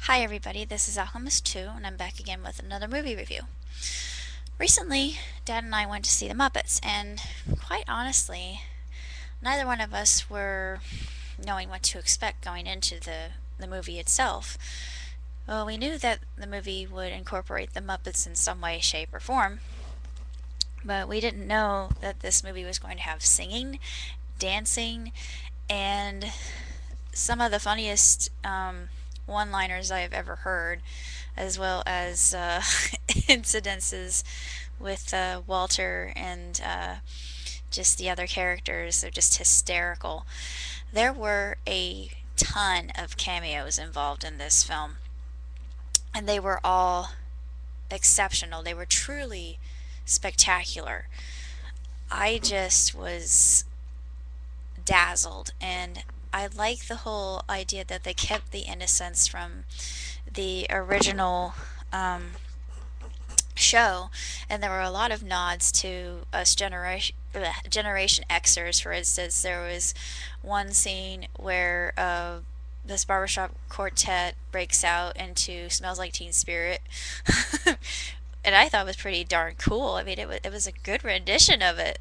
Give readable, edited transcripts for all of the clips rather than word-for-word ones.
Hi everybody, this is Alchemist2 and I'm back again with another movie review. Recently, Dad and I went to see the Muppets and quite honestly, neither one of us were knowing what to expect going into the movie itself. Well, we knew that the movie would incorporate the Muppets in some way, shape, or form, but we didn't know that this movie was going to have singing, dancing, and some of the funniest one-liners I have ever heard, as well as incidences with Walter and just the other characters. They're just hysterical. There were a ton of cameos involved in this film, and they were all exceptional. They were truly spectacular. I just was dazzled, and I like the whole idea that they kept the innocence from the original show, and there were a lot of nods to us Generation Xers. For instance, there was one scene where this barbershop quartet breaks out into "Smells Like Teen Spirit," and I thought it was pretty darn cool. I mean, it was a good rendition of it.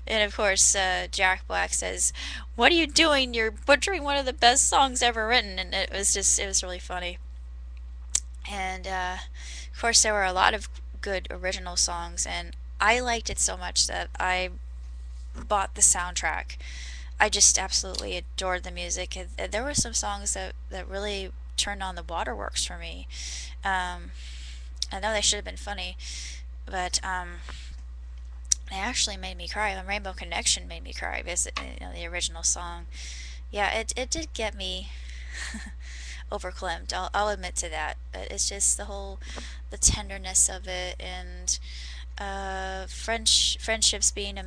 And of course, Jack Black says, "What are you doing? You're butchering one of the best songs ever written." And it was really funny. And of course, there were a lot of good original songs, and I liked it so much that I bought the soundtrack. I just absolutely adored the music, and there were some songs that really turned on the waterworks for me. Um, I know they should have been funny, but they actually made me cry. The Rainbow Connection made me cry because the original song. Yeah, it did get me overclimbed. I'll admit to that. But it's just the tenderness of it, and friendships being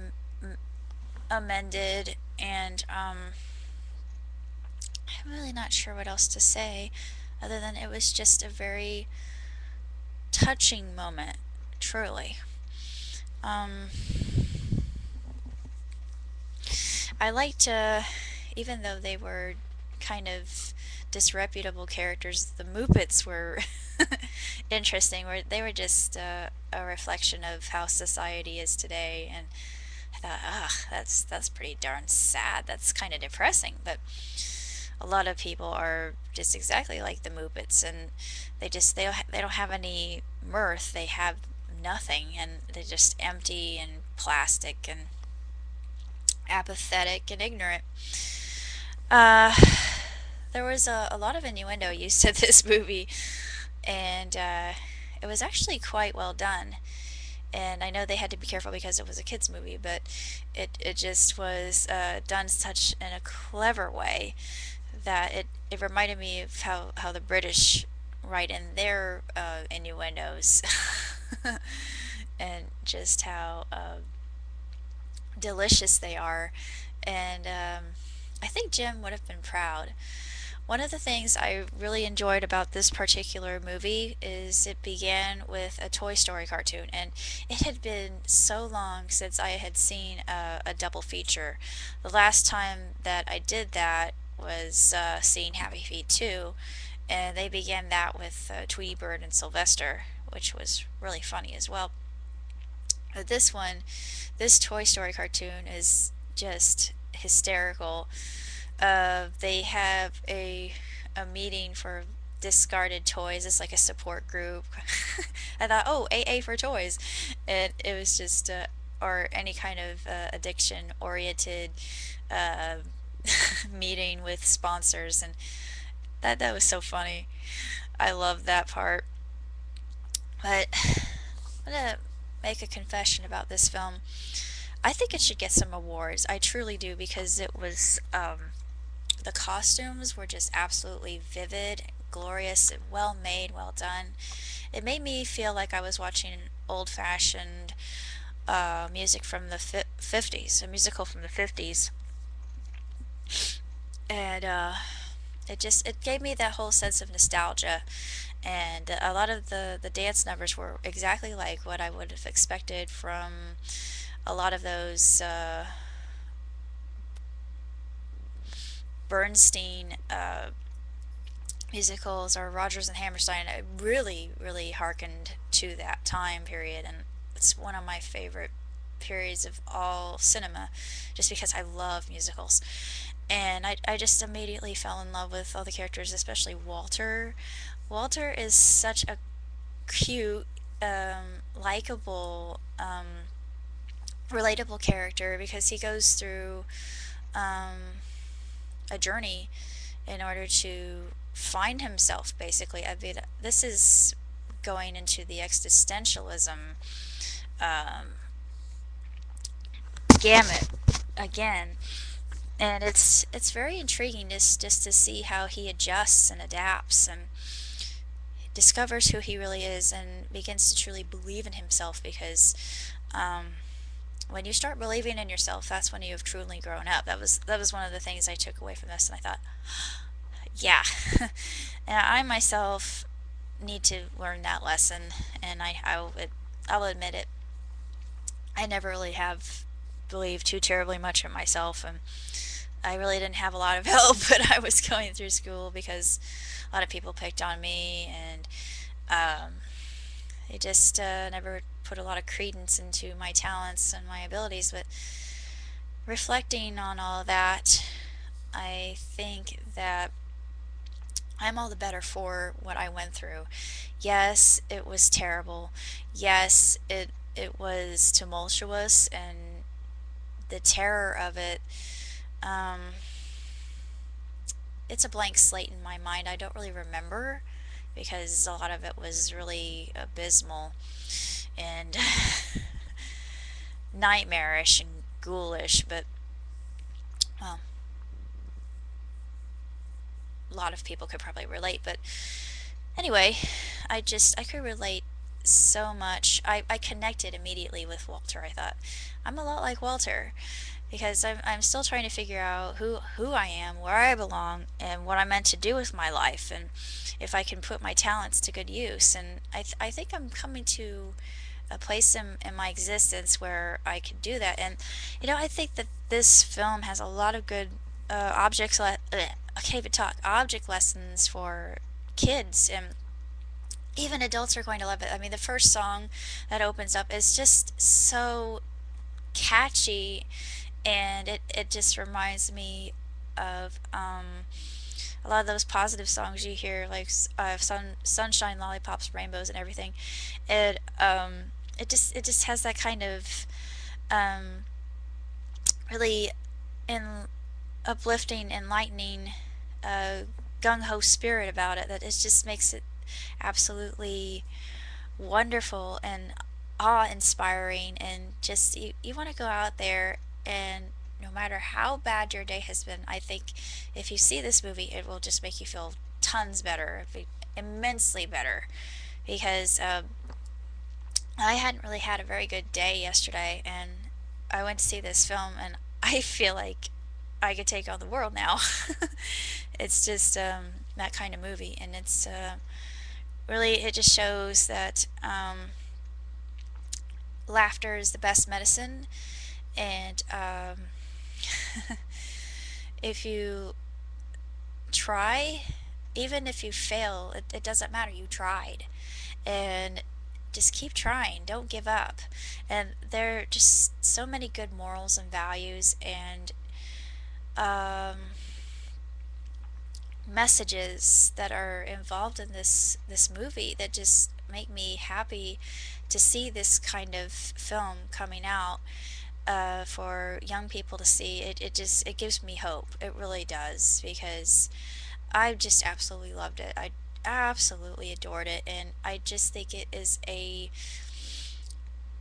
amended, and I'm really not sure what else to say, other than it was just a very touching moment, truly. Um, I liked, even though they were kind of disreputable characters, the Muppets were interesting. Where they were just a reflection of how society is today, and I thought, ugh, that's pretty darn sad. That's kind of depressing, but a lot of people are just exactly like the Muppets, and they don't have any mirth. They have nothing, and they're just empty and plastic and apathetic and ignorant. Uh, there was a lot of innuendo used to this movie, and it was actually quite well done. And I know they had to be careful because it was a kids movie, but it just was done such in a clever way that it reminded me of how the British write in their innuendos, and just how delicious they are. And I think Jim would have been proud. One of the things I really enjoyed about this particular movie is it began with a Toy Story cartoon, and it had been so long since I had seen a double feature. The last time that I did that was seeing Happy Feet 2, and they began that with Tweety Bird and Sylvester, which was really funny as well. But this Toy Story cartoon is just hysterical. They have a meeting for discarded toys. It's like a support group. I thought, oh, AA for toys, and it was just or any kind of addiction oriented uh, meeting with sponsors, and that was so funny. I love that part. But I'm gonna make a confession about this film. I think it should get some awards. I truly do, because it was the costumes were just absolutely vivid, glorious, and well made, well done. It made me feel like I was watching old-fashioned music from the 50s, a musical from the 50s. And it gave me that whole sense of nostalgia, and a lot of the dance numbers were exactly like what I would have expected from a lot of those Bernstein musicals or Rodgers and Hammerstein, it really, really harkened to that time period, and it's one of my favorite periods of all cinema, just because I love musicals. And I just immediately fell in love with all the characters, especially Walter. Walter is such a cute, likable, relatable character because he goes through um, a journey in order to find himself, basically. I mean, this is going into the existentialism um, gamut again, and it's very intriguing just to see how he adjusts and adapts and discovers who he really is and begins to truly believe in himself because um, when you start believing in yourself, that's when you have truly grown up. That was one of the things I took away from this, and I thought, yeah, and I myself need to learn that lesson, and I'll admit it. I never really have believed too terribly much in myself, and I really didn't have a lot of help when I was going through school because a lot of people picked on me, and um, they just never put a lot of credence into my talents and my abilities. But reflecting on all of that, I think that I'm all the better for what I went through. Yes, it was terrible. Yes, it was tumultuous, and the terror of it, um, it's a blank slate in my mind. I don't really remember because a lot of it was really abysmal and nightmarish and ghoulish, but well, a lot of people could probably relate. But anyway, I could relate so much. I connected immediately with Walter. I thought, I'm a lot like Walter because I'm still trying to figure out who I am, where I belong, and what I'm meant to do with my life, and if I can put my talents to good use. And I think I'm coming to a place in my existence where I can do that. And I think that this film has a lot of good I can't even talk, object lessons for kids, and even adults are going to love it. I mean, the first song that opens up is just so catchy, and it just reminds me of a lot of those positive songs you hear, like sunshine, lollipops, rainbows, and everything. It just has that kind of um, really in uplifting, enlightening, uh, gung ho spirit about it that it just makes it absolutely wonderful and awe inspiring, and just you want to go out there, and no matter how bad your day has been, I think if you see this movie, it will just make you feel tons better, immensely better, because I hadn't really had a very good day yesterday, and I went to see this film, and I feel like I could take on the world now. It's just that kind of movie, and it's really, it just shows that laughter is the best medicine, and if you try, even if you fail, it doesn't matter, you tried, and just keep trying, don't give up. And there are just so many good morals and values and um, messages that are involved in this movie that just make me happy to see this kind of film coming out for young people to see. It gives me hope. It really does, because I just absolutely loved it. I absolutely adored it, and I just think it is a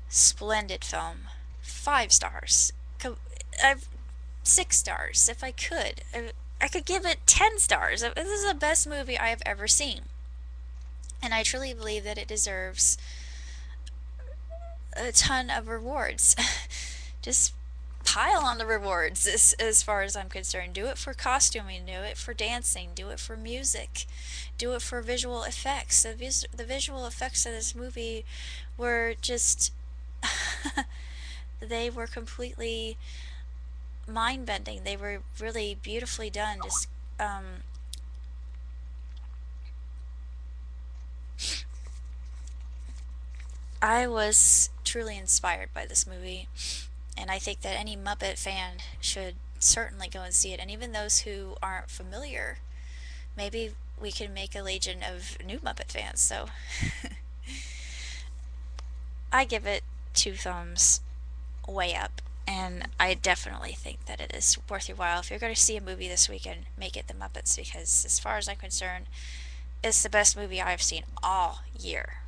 splendid film. 5 stars. I've 6 stars if I could. I could give it 10 stars. This is the best movie I have ever seen. And I truly believe that it deserves a ton of rewards. Just pile on the rewards as far as I'm concerned. Do it for costuming, do it for dancing, do it for music, do it for visual effects. The visual effects of this movie were just, they were completely mind bending. They were really beautifully done. Just I was truly inspired by this movie, and I think that any Muppet fan should certainly go and see it. And even those who aren't familiar, maybe we can make a legion of new Muppet fans. So I give it two thumbs way up. And I definitely think that it is worth your while. If you're going to see a movie this weekend, make it The Muppets because, as far as I'm concerned, it's the best movie I've seen all year.